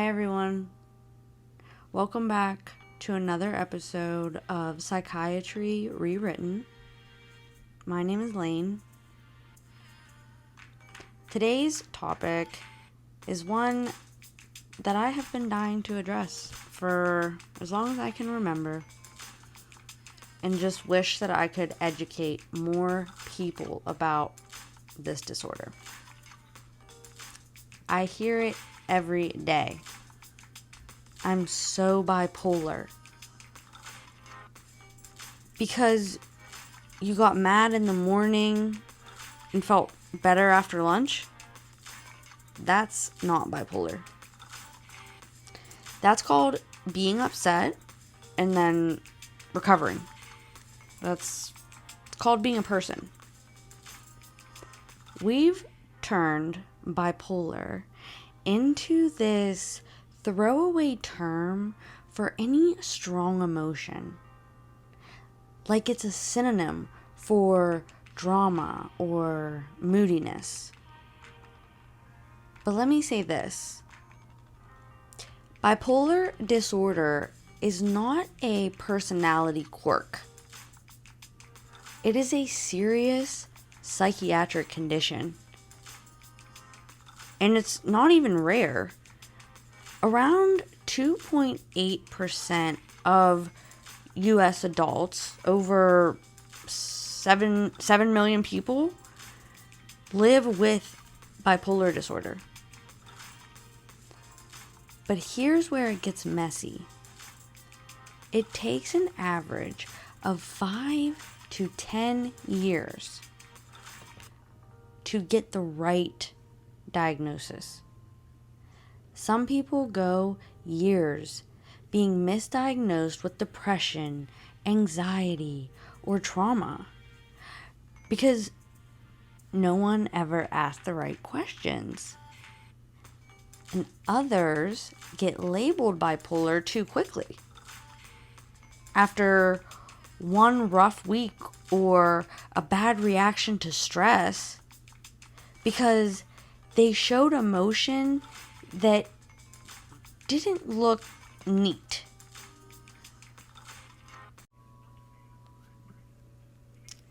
Hi everyone. Welcome back to another episode of Psychiatry Rewritten. My name is Lane. Today's topic is one that I have been dying to address for as long as I can remember, and just wish that I could educate more people about this disorder. I hear it every day. I'm so bipolar. Because you got mad in the morning and felt better after lunch? That's not bipolar. That's called being upset and then recovering. That's called being a person. We've turned bipolar into this throwaway term for any strong emotion. Like it's a synonym for drama or moodiness. But let me say this. Bipolar disorder is not a personality quirk. It is a serious psychiatric condition. And it's not even rare. Around 2.8% of U.S. adults, over 7 million people, live with bipolar disorder. But here's where it gets messy. It takes an average of 5 to 10 years to get the right diagnosis. Some people go years being misdiagnosed with depression, anxiety, or trauma because no one ever asked the right questions. And others get labeled bipolar too quickly. After one rough week or a bad reaction to stress, because they showed emotion that didn't look neat.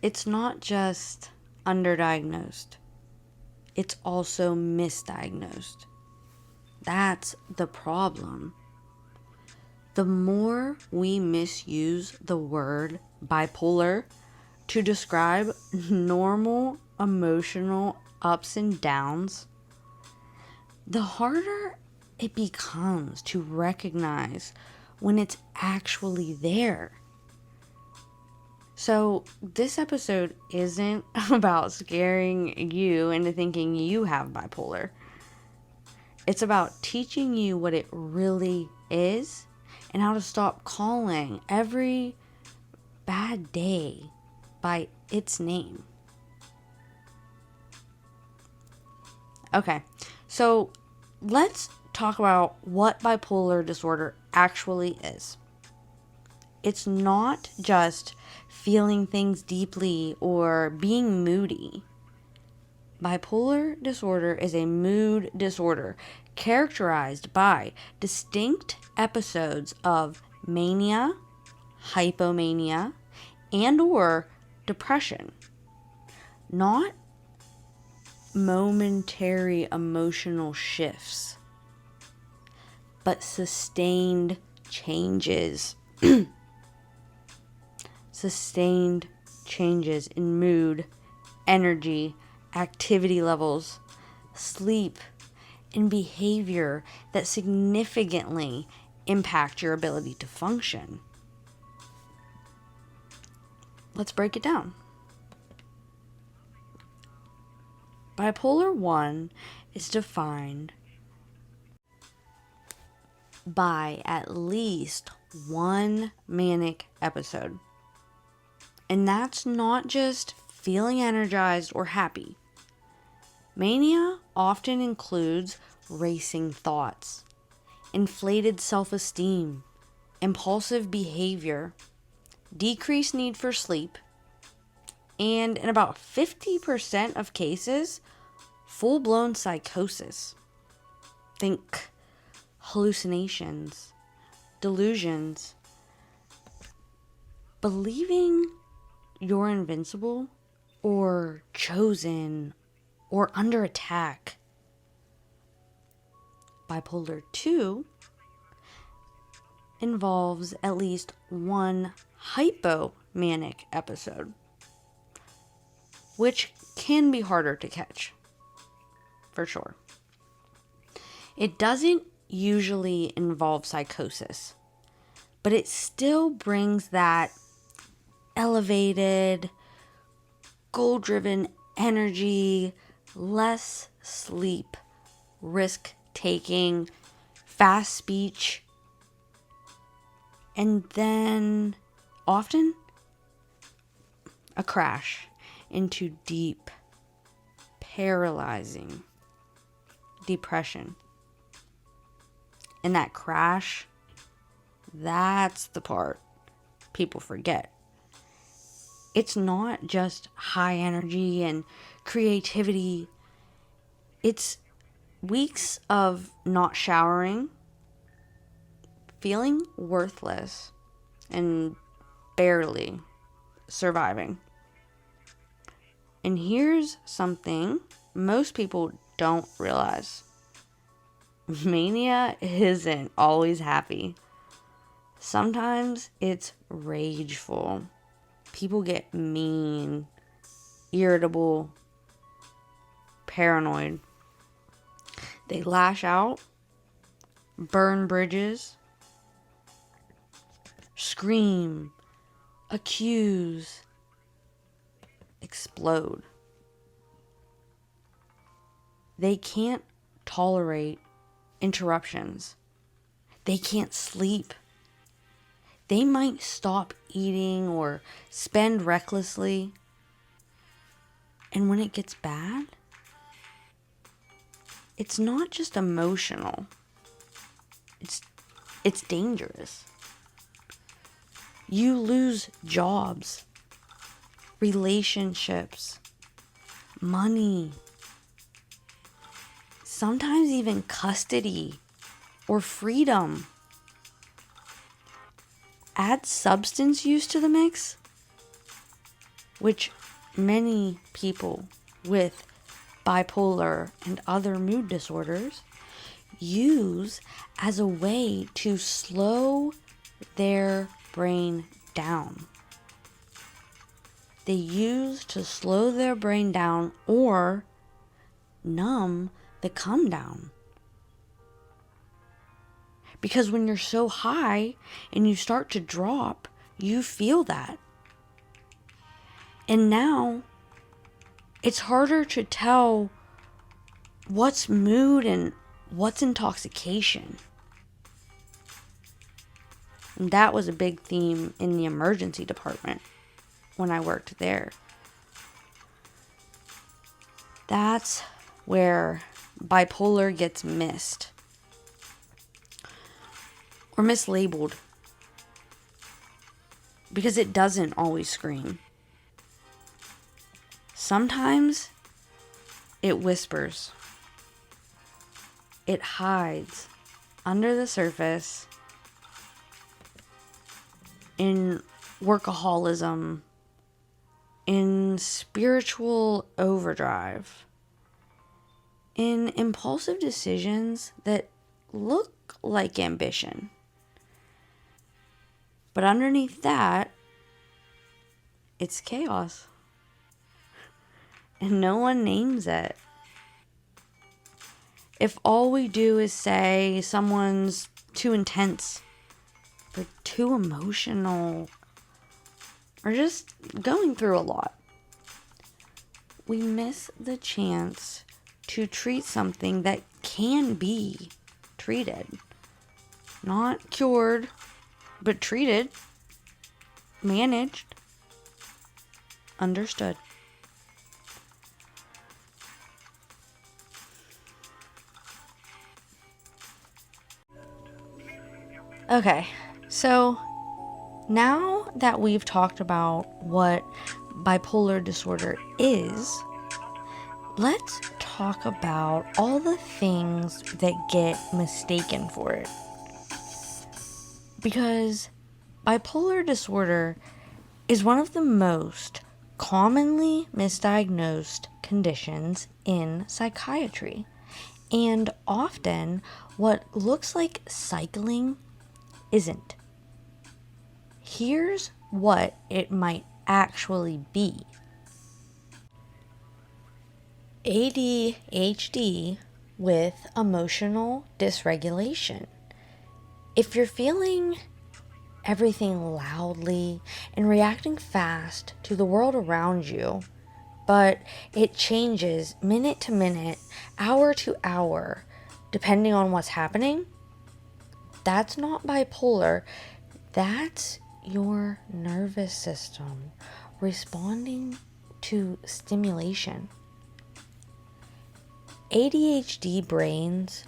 It's not just underdiagnosed. It's also misdiagnosed. That's the problem. The more we misuse the word bipolar to describe normal emotional ups and downs, the harder it becomes to recognize when it's actually there. So this episode isn't about scaring you into thinking you have bipolar. It's about teaching you what it really is and how to stop calling every bad day by its name. Okay, so let's talk about what bipolar disorder actually is. It's not just feeling things deeply or being moody. Bipolar disorder is a mood disorder characterized by distinct episodes of mania, hypomania, and or depression. Not momentary emotional shifts, but sustained changes. Sustained changes in mood, energy, activity levels, sleep, and behavior that significantly impact your ability to function. Let's break it down. Bipolar 1 is defined by at least one manic episode. And that's not just feeling energized or happy. Mania often includes racing thoughts, inflated self-esteem, impulsive behavior, decreased need for sleep, and in about 50% of cases, full-blown psychosis. Think hallucinations, delusions, believing you're invincible or chosen or under attack. Bipolar 2 involves at least one hypomanic episode, which can be harder to catch, for sure. It doesn't usually involve psychosis, but it still brings that elevated, goal-driven energy, less sleep, risk-taking, fast speech, and then often a crash into deep, paralyzing depression. And that crash, that's the part people forget. It's not just high energy and creativity. It's weeks of not showering, feeling worthless, and barely surviving. And here's something most people don't realize. Mania isn't always happy. Sometimes it's rageful. People get mean, irritable, paranoid. They lash out, burn bridges, scream, accuse, explode. They can't tolerate interruptions. They can't sleep. They might stop eating or spend recklessly. And when it gets bad, it's not just emotional. It's dangerous. You lose jobs, relationships, money, sometimes even custody or freedom. Add substance use to the mix, which many people with bipolar and other mood disorders use as a way to slow their brain down. They use to slow their brain down or numb the come down. Because when you're so high and you start to drop, you feel that. And now it's harder to tell what's mood and what's intoxication. And that was a big theme in the emergency department when I worked there. That's where bipolar gets missed or mislabeled, because it doesn't always scream. Sometimes it whispers. It hides under the surface in workaholism, in spiritual overdrive, in impulsive decisions that look like ambition. But underneath that, it's chaos. And no one names it. If all we do is say someone's too intense, or too emotional, or just going through a lot, we miss the chance to treat something that can be treated. Not cured, but treated, managed, understood. Okay, so now that we've talked about what bipolar disorder is, let's talk about all the things that get mistaken for it. Because bipolar disorder is one of the most commonly misdiagnosed conditions in psychiatry. And often, what looks like cycling isn't. Here's what it might actually be. ADHD with emotional dysregulation. If you're feeling everything loudly and reacting fast to the world around you, but it changes minute to minute, hour to hour, depending on what's happening, that's not bipolar. That's your nervous system responding to stimulation. ADHD brains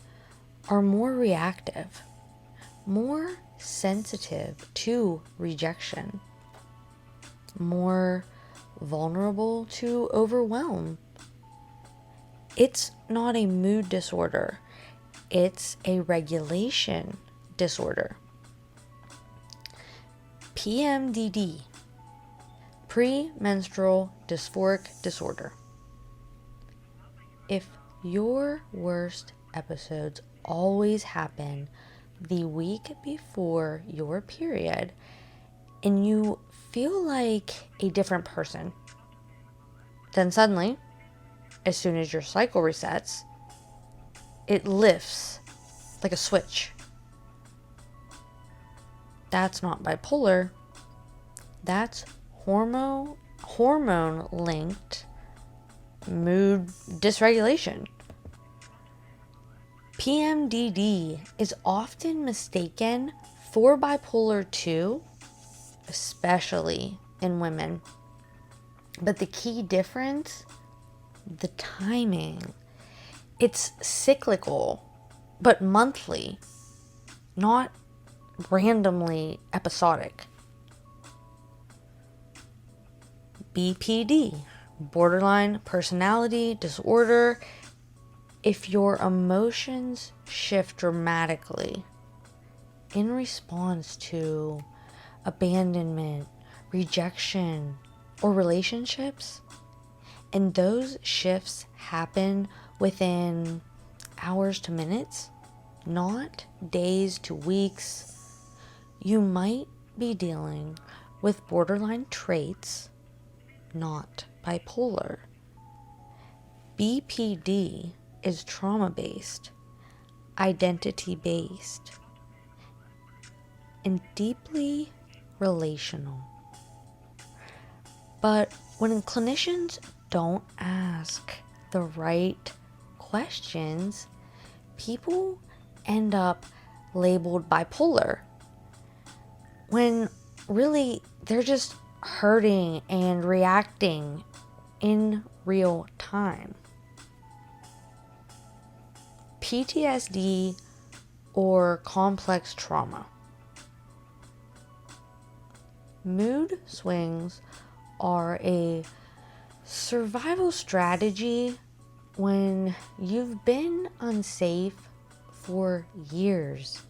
are more reactive, more sensitive to rejection, more vulnerable to overwhelm. It's not a mood disorder, it's a regulation disorder. PMDD, premenstrual dysphoric disorder. If your worst episodes always happen the week before your period and you feel like a different person, then suddenly, as soon as your cycle resets, it lifts like a switch. That's not bipolar. That's hormone-linked mood dysregulation. PMDD is often mistaken for bipolar 2, especially in women. But the key difference, the timing. It's cyclical, but monthly, not randomly episodic. BPD, borderline personality disorder. If your emotions shift dramatically in response to abandonment, rejection, or relationships, and those shifts happen within hours to minutes, not days to weeks, you might be dealing with borderline traits, not bipolar. BPD is trauma-based, identity-based, and deeply relational. But when clinicians don't ask the right questions, people end up labeled bipolar, when really they're just hurting and reacting in real time. PTSD or complex trauma. Mood swings are a survival strategy when you've been unsafe for years.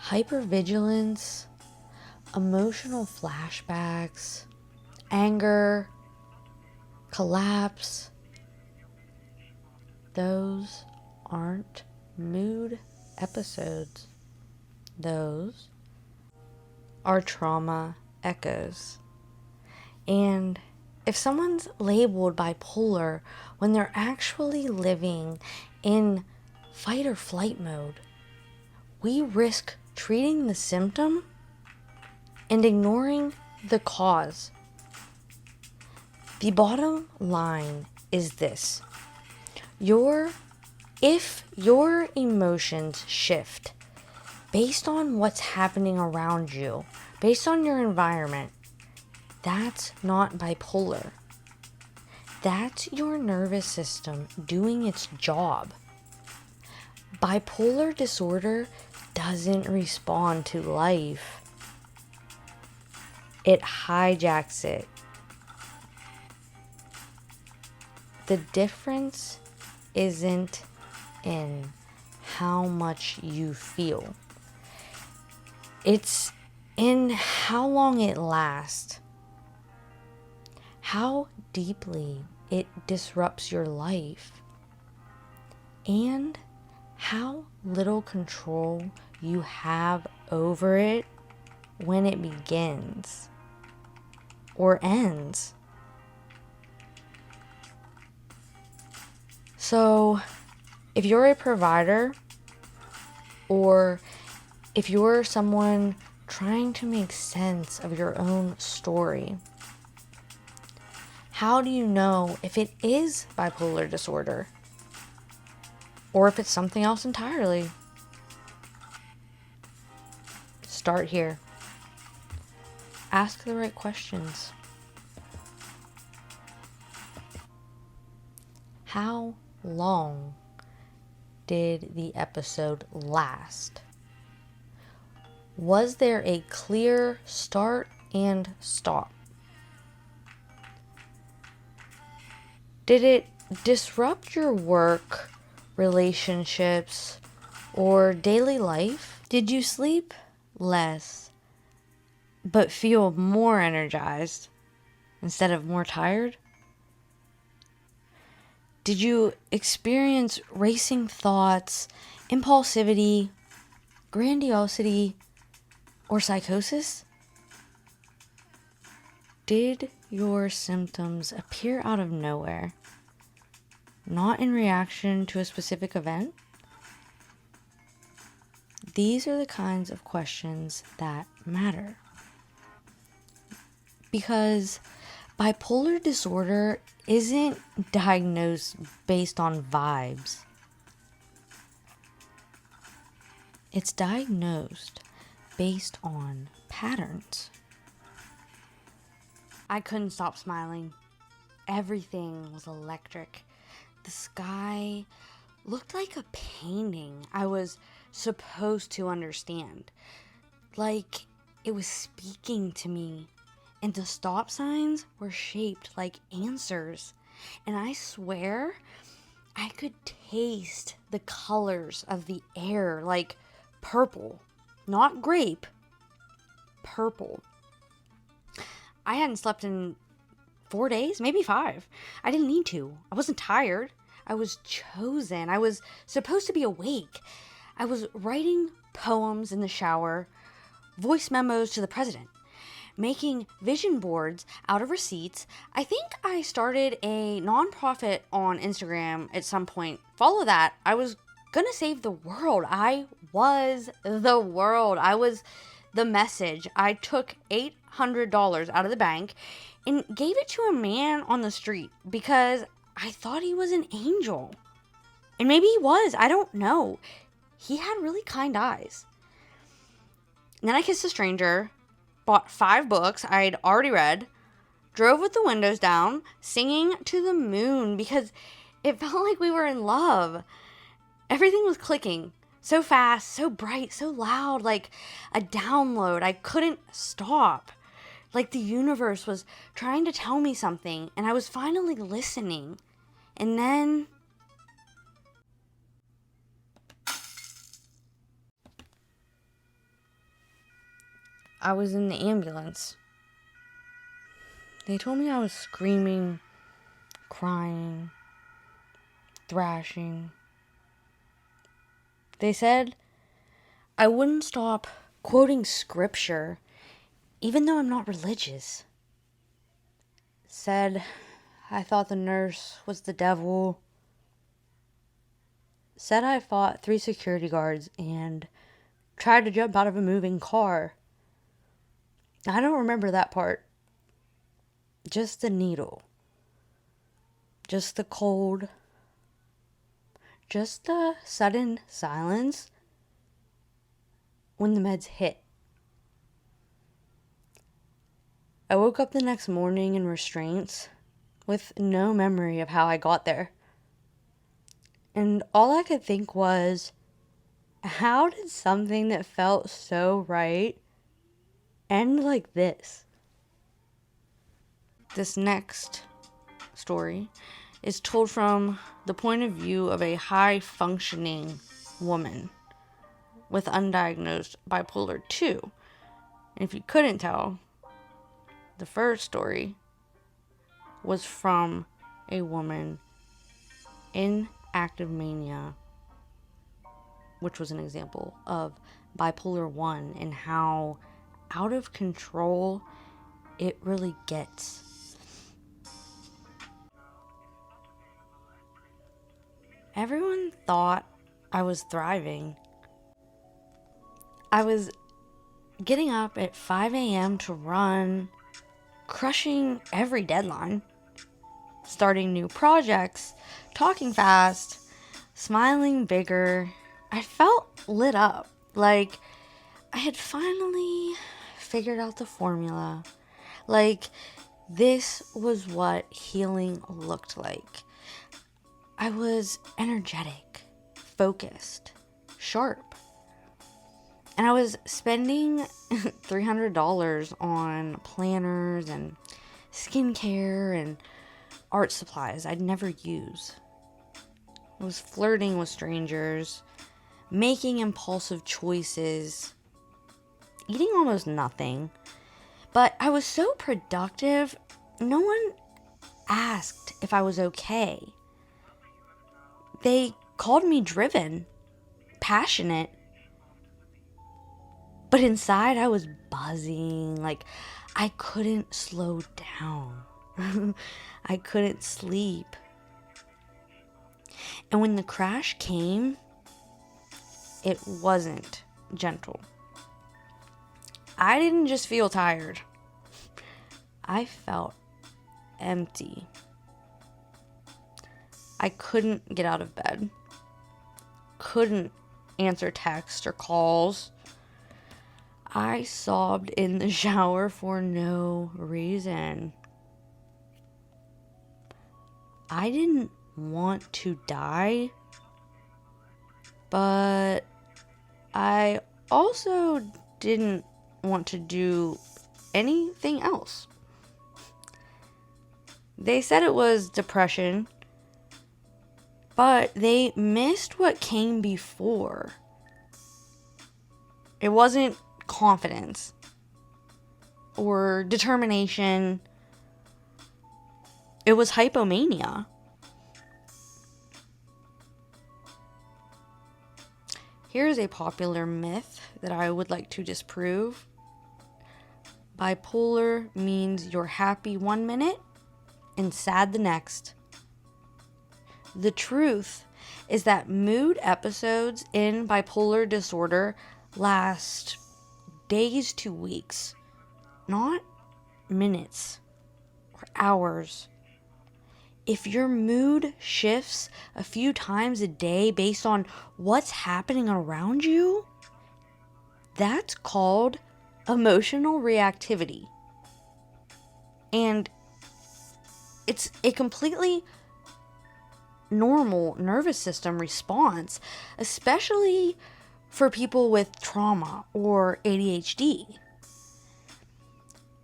Hypervigilance, emotional flashbacks, anger, collapse, those aren't mood episodes. Those are trauma echoes. And if someone's labeled bipolar when they're actually living in fight or flight mode, we risk treating the symptom and ignoring the cause. The bottom line is this. If your emotions shift based on what's happening around you, based on your environment, that's not bipolar. That's your nervous system doing its job. Bipolar disorder doesn't respond to life. It hijacks it. The difference isn't in how much you feel. It's in how long it lasts. How deeply it disrupts your life. And how little control you have over it when it begins or ends. So, if you're a provider, or if you're someone trying to make sense of your own story, how do you know if it is bipolar disorder? Or if it's something else entirely? Start here. Ask the right questions. How long did the episode last? Was there a clear start and stop? Did it disrupt your work, relationships, or daily life? Did you sleep less but feel more energized instead of more tired? Did you experience racing thoughts, impulsivity, grandiosity, or psychosis? Did your symptoms appear out of nowhere, not in reaction to a specific event? These are the kinds of questions that matter. Because bipolar disorder isn't diagnosed based on vibes. It's diagnosed based on patterns. I couldn't stop smiling. Everything was electric. The sky looked like a painting I was supposed to understand. Like it was speaking to me. And the stop signs were shaped like answers. And I swear, I could taste the colors of the air, like purple. Not grape, purple. I hadn't slept in 4 days, maybe 5. I didn't need to. I wasn't tired. I was chosen. I was supposed to be awake. I was writing poems in the shower, voice memos to the president, making vision boards out of receipts. I think I started a nonprofit on Instagram at some point. Follow that. I was gonna save the world. I was the world. I was the message. I took $800 out of the bank and gave it to a man on the street because I thought he was an angel. And maybe he was. I don't know. He had really kind eyes. And then I kissed a stranger, bought 5 books I'd already read, drove with the windows down, singing to the moon because it felt like we were in love. Everything was clicking so fast, so bright, so loud, like a download. I couldn't stop. Like the universe was trying to tell me something, and I was finally listening. And then I was in the ambulance. They told me I was screaming, crying, thrashing. They said I wouldn't stop quoting scripture, even though I'm not religious. Said I thought the nurse was the devil. Said I fought 3 security guards and tried to jump out of a moving car. I don't remember that part. Just the needle. Just the cold. Just the sudden silence when the meds hit. I woke up the next morning in restraints with no memory of how I got there. And all I could think was, how did something that felt so right end like this? This next story is told from the point of view of a high-functioning woman with undiagnosed bipolar 2. And if you couldn't tell, the first story was from a woman in active mania, which was an example of bipolar 1 and how out of control it really gets. Everyone thought I was thriving. I was getting up at 5 a.m. to run, crushing every deadline, starting new projects, talking fast, smiling bigger. I felt lit up, like I had finally figured out the formula. Like this was what healing looked like. I was energetic, focused, sharp. And I was spending $300 on planners and skincare and art supplies I'd never use. I was flirting with strangers, making impulsive choices, eating almost nothing. But I was so productive, no one asked if I was okay. They called me driven, passionate. But inside I was buzzing, like I couldn't slow down. I couldn't sleep. And when the crash came, it wasn't gentle. I didn't just feel tired. I felt empty. I couldn't get out of bed. Couldn't answer texts or calls. I sobbed in the shower for no reason. I didn't want to die, but I also didn't want to do anything else. They said it was depression, but they missed what came before. It wasn't confidence or determination. It was hypomania. Here's a popular myth that I would like to disprove. Bipolar means you're happy 1 minute and sad the next. The truth is that mood episodes in bipolar disorder last days to weeks, not minutes or hours. If your mood shifts a few times a day based on what's happening around you, that's called emotional reactivity. And it's a completely normal nervous system response, especially for people with trauma or ADHD.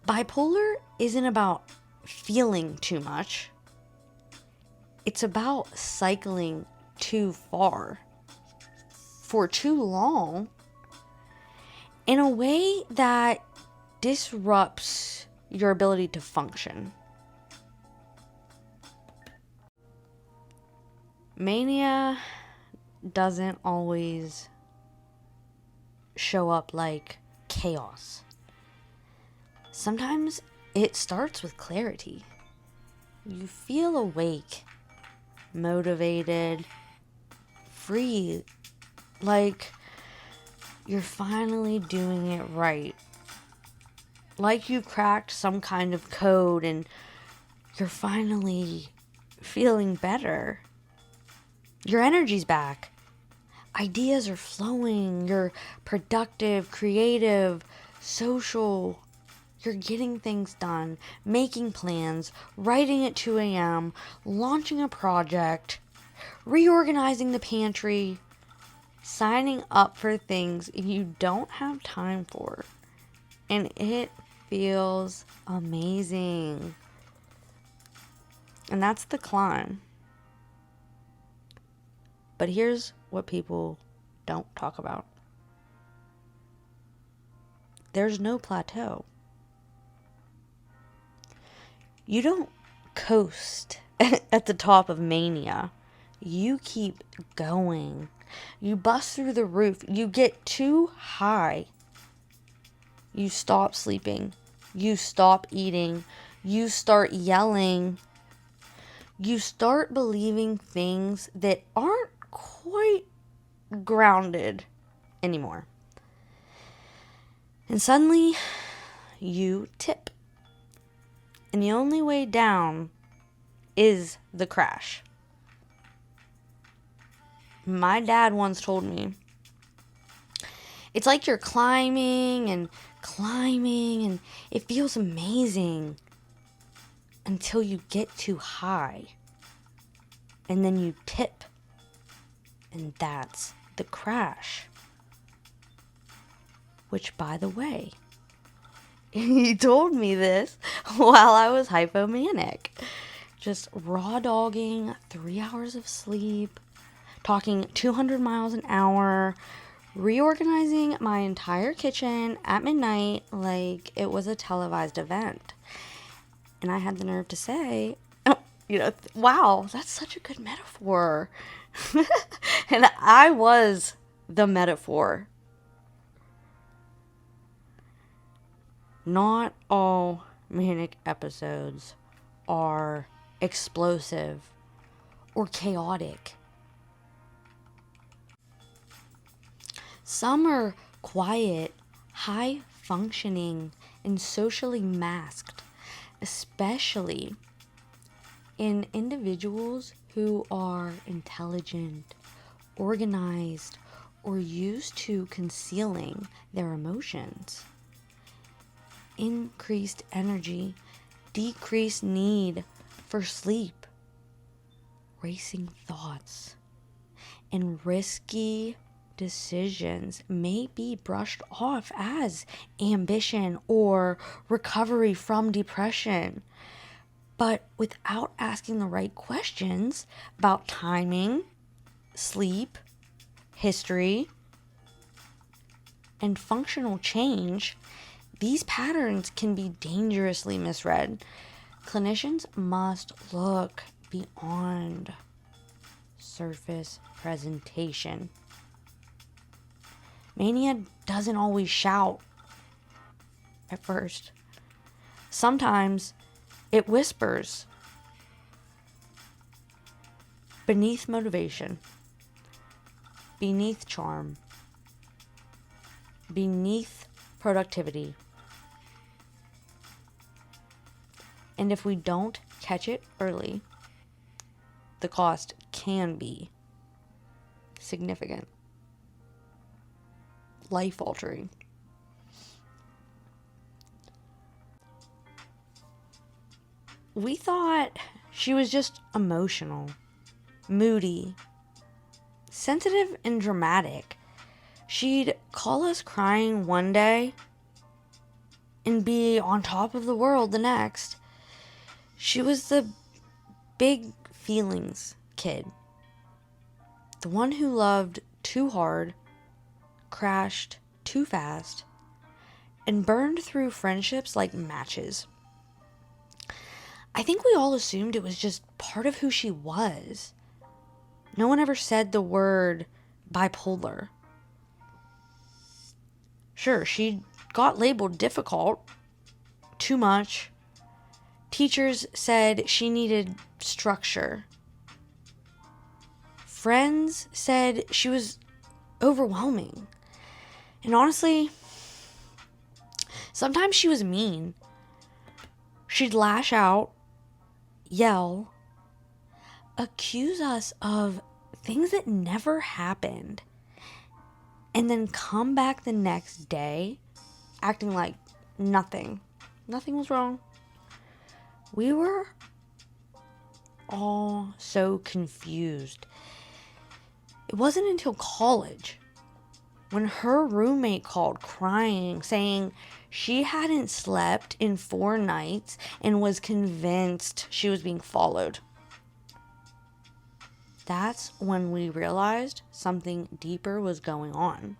Bipolar isn't about feeling too much. It's about cycling too far for too long in a way that disrupts your ability to function. Mania doesn't always show up like chaos. Sometimes it starts with clarity. You feel awake, motivated, free, like you're finally doing it right. Like you cracked some kind of code and you're finally feeling better. Your energy's back. Ideas are flowing. You're productive, creative, social. You're getting things done, making plans, writing at 2 a.m., launching a project, reorganizing the pantry, signing up for things you don't have time for. And it feels amazing. And that's the climb. But here's what people don't talk about. There's no plateau. You don't coast at the top of mania. You keep going. You bust through the roof. You get too high. You stop sleeping. You stop eating. You start yelling. You start believing things that aren't quite grounded anymore. And suddenly, you tip. And the only way down is the crash. My dad once told me, it's like you're climbing and climbing, and it feels amazing until you get too high. And then you tip. And that's the crash. Which, by the way, he told me this while I was hypomanic. Just raw dogging 3 hours of sleep, talking 200 miles an hour, reorganizing my entire kitchen at midnight like it was a televised event. And I had the nerve to say, wow, that's such a good metaphor. And I was the metaphor. Not all manic episodes are explosive or chaotic. Some are quiet, high functioning, and socially masked, especially in individuals who are intelligent, organized, or used to concealing their emotions. Increased energy, decreased need for sleep, racing thoughts, and risky decisions may be brushed off as ambition or recovery from depression. But without asking the right questions about timing, sleep, history, and functional change, these patterns can be dangerously misread. Clinicians must look beyond surface presentation. Mania doesn't always shout at first. Sometimes it whispers beneath motivation, beneath charm, beneath productivity. And if we don't catch it early, the cost can be significant, life-altering. We thought she was just emotional, moody, sensitive, and dramatic. She'd call us crying one day and be on top of the world the next. She was the big feelings kid. The one who loved too hard, crashed too fast, and burned through friendships like matches. I think we all assumed it was just part of who she was. No one ever said the word bipolar. Sure, she got labeled difficult, too much. Teachers said she needed structure. Friends said she was overwhelming. And honestly, sometimes she was mean. She'd lash out, yell, accuse us of things that never happened, and then come back the next day acting like nothing was wrong. We were all so confused. It wasn't until college when her roommate called crying, saying she hadn't slept in 4 nights and was convinced she was being followed. that's when we realized something deeper was going on.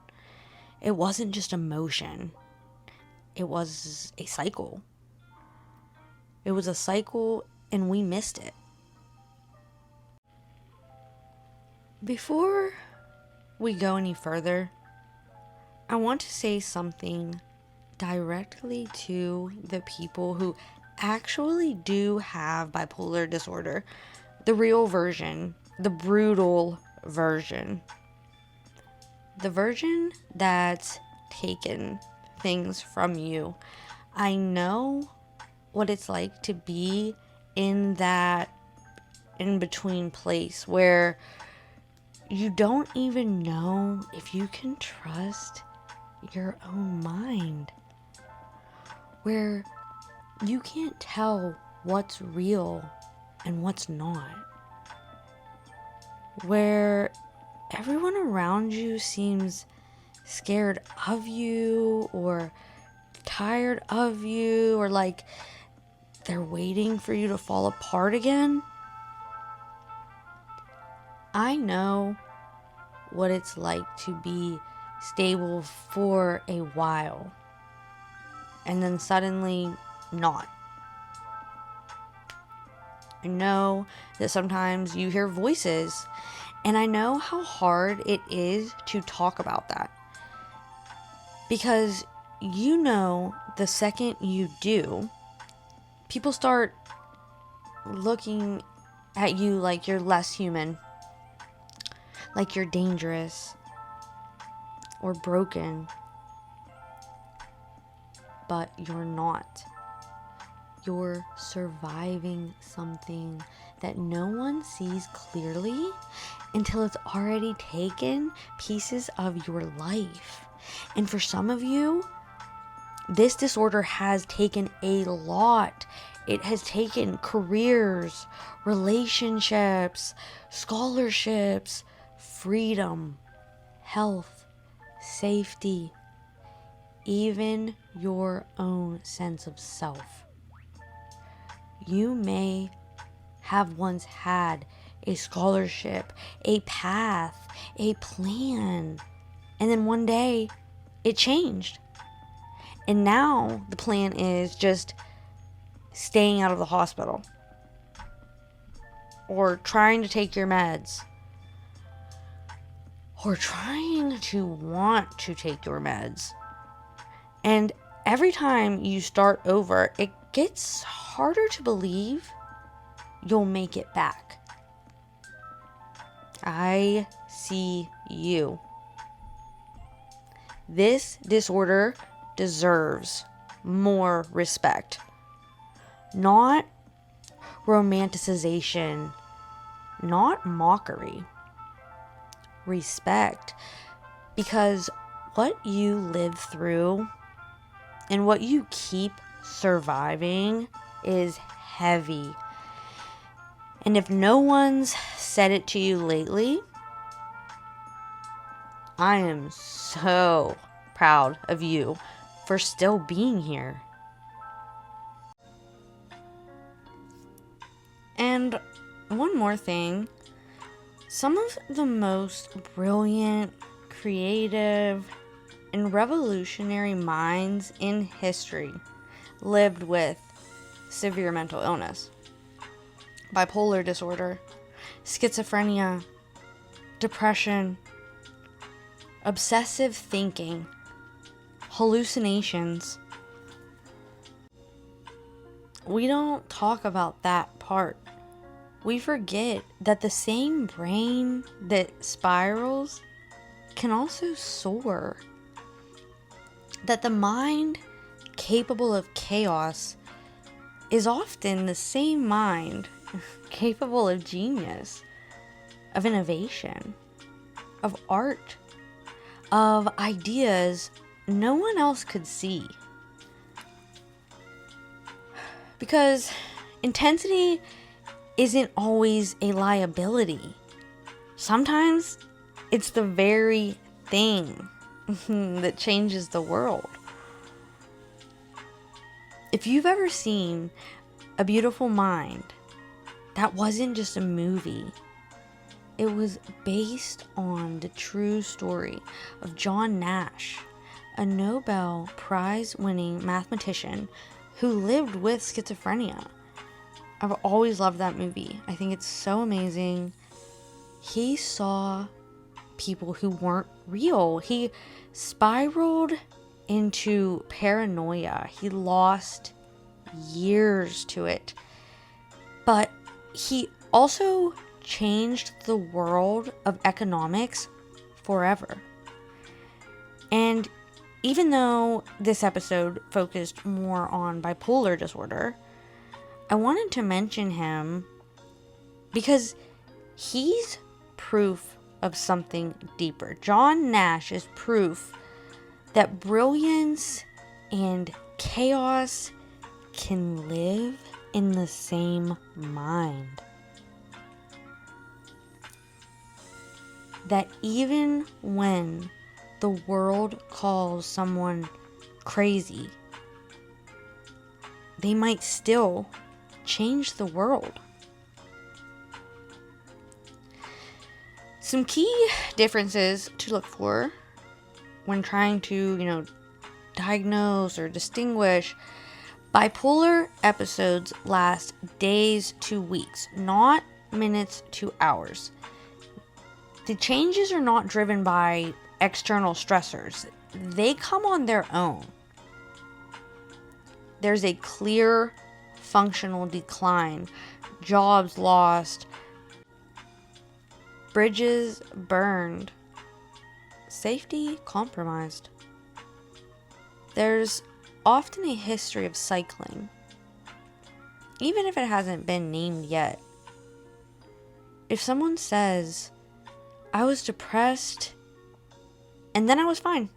It wasn't just emotion. It was a cycle. It was a cycle, and we missed it. Before we go any further, I want to say something directly to the people who actually do have bipolar disorder. The real version, the brutal version. The version that's taken things from you. I know what it's like to be in that in-between place where you don't even know if you can trust your own mind. Where you can't tell what's real and what's not. Where everyone around you seems scared of you or tired of you, or like they're waiting for you to fall apart again. I know what it's like to be stable for a while and then suddenly not. I know that sometimes you hear voices, and I know how hard it is to talk about that. Because you know the second you do, people start looking at you like you're less human, like you're dangerous or broken. But you're not. You're surviving something that no one sees clearly until it's already taken pieces of your life. And for some of you, this disorder has taken a lot. It has taken careers, relationships, scholarships, freedom, health, safety, even your own sense of self. You may have once had a scholarship, a path, a plan, and then one day it changed. And now the plan is just staying out of the hospital or trying to take your meds or trying to want to take your meds. And every time you start over, it gets harder to believe you'll make it back. I see you. This disorder deserves more respect. Not romanticization, not mockery. Respect. Because what you live through and what you keep surviving is heavy. And if no one's said it to you lately, I am so proud of you for still being here. And one more thing, some of the most brilliant, creative, and revolutionary minds in history lived with severe mental illness, bipolar disorder, schizophrenia, depression, obsessive thinking, hallucinations. We don't talk about that part. We forget that the same brain that spirals can also soar. That the mind capable of chaos is often the same mind capable of genius, of innovation, of art, of ideas no one else could see. Because intensity isn't always a liability. Sometimes it's the very thing that changes the world. If you've ever seen A Beautiful Mind, that wasn't just a movie. it was based on the true story of John Nash, a Nobel Prize-winning mathematician who lived with schizophrenia. I've always loved that movie. I think it's so amazing. He saw people who weren't real. He spiraled into paranoia. He lost years to it. But he also changed the world of economics forever. And even though this episode focused more on bipolar disorder, I wanted to mention him because he's proof of something deeper. John Nash is proof that brilliance and chaos can live in the same mind. That even when the world calls someone crazy, they might still change the world. Some key differences to look for when trying to, diagnose or distinguish. Bipolar episodes last days to weeks, not minutes to hours. The changes are not driven by external stressors. They come on their own. There's a clear functional decline, jobs lost, bridges burned, safety compromised. There's often a history of cycling, even if it hasn't been named yet. If someone says, I was depressed and then I was fine,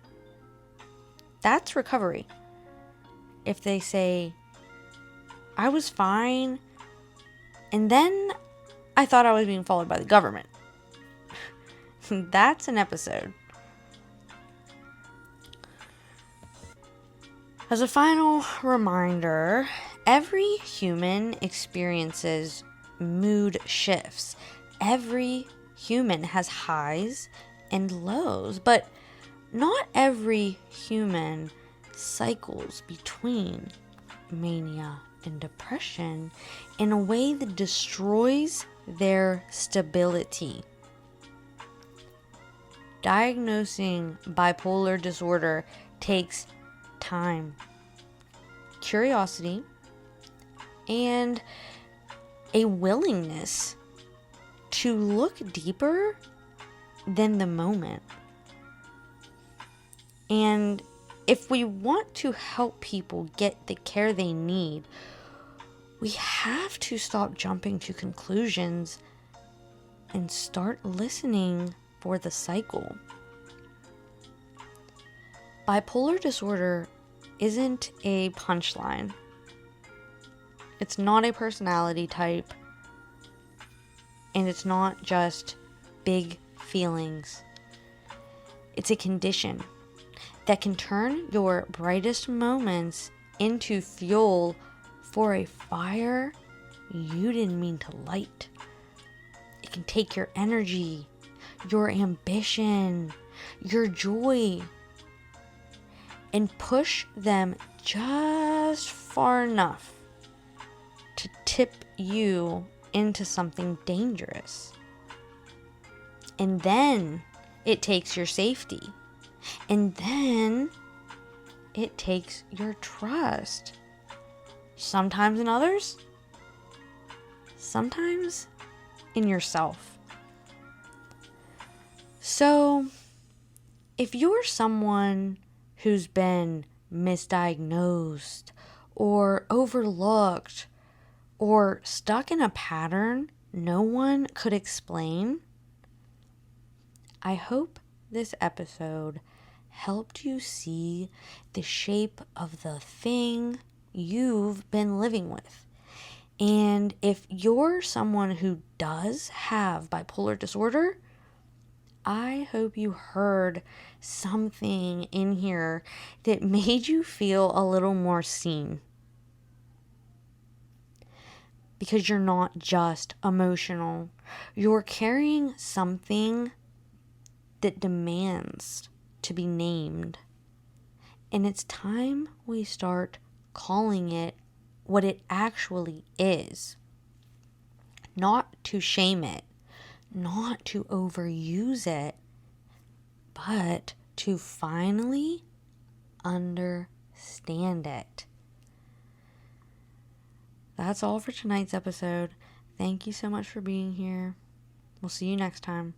that's recovery. If they say, I was fine and then I thought I was being followed by the government, that's an episode. As a final reminder, every human experiences mood shifts. Every human has highs and lows, but not every human cycles between mania and depression in a way that destroys their stability. Diagnosing bipolar disorder takes time, curiosity, and a willingness to look deeper than the moment. And if we want to help people get the care they need, we have to stop jumping to conclusions and start listening for the cycle. Bipolar disorder isn't a punchline. It's not a personality type. And it's not just big feelings. It's a condition that can turn your brightest moments into fuel for a fire you didn't mean to light. It can take your energy, your ambition, your joy, and push them just far enough to tip you into something dangerous. And then it takes your safety. And then it takes your trust. Sometimes in others, sometimes in yourself. So, if you're someone who's been misdiagnosed or overlooked or stuck in a pattern no one could explain, I hope this episode helped you see the shape of the thing you've been living with. And if you're someone who does have bipolar disorder, I hope you heard something in here that made you feel a little more seen. because you're not just emotional. You're carrying something that demands to be named. And it's time we start calling it what it actually is. Not to shame it, not to overuse it, but to finally understand it. That's all for tonight's episode. Thank you so much for being here. We'll see you next time.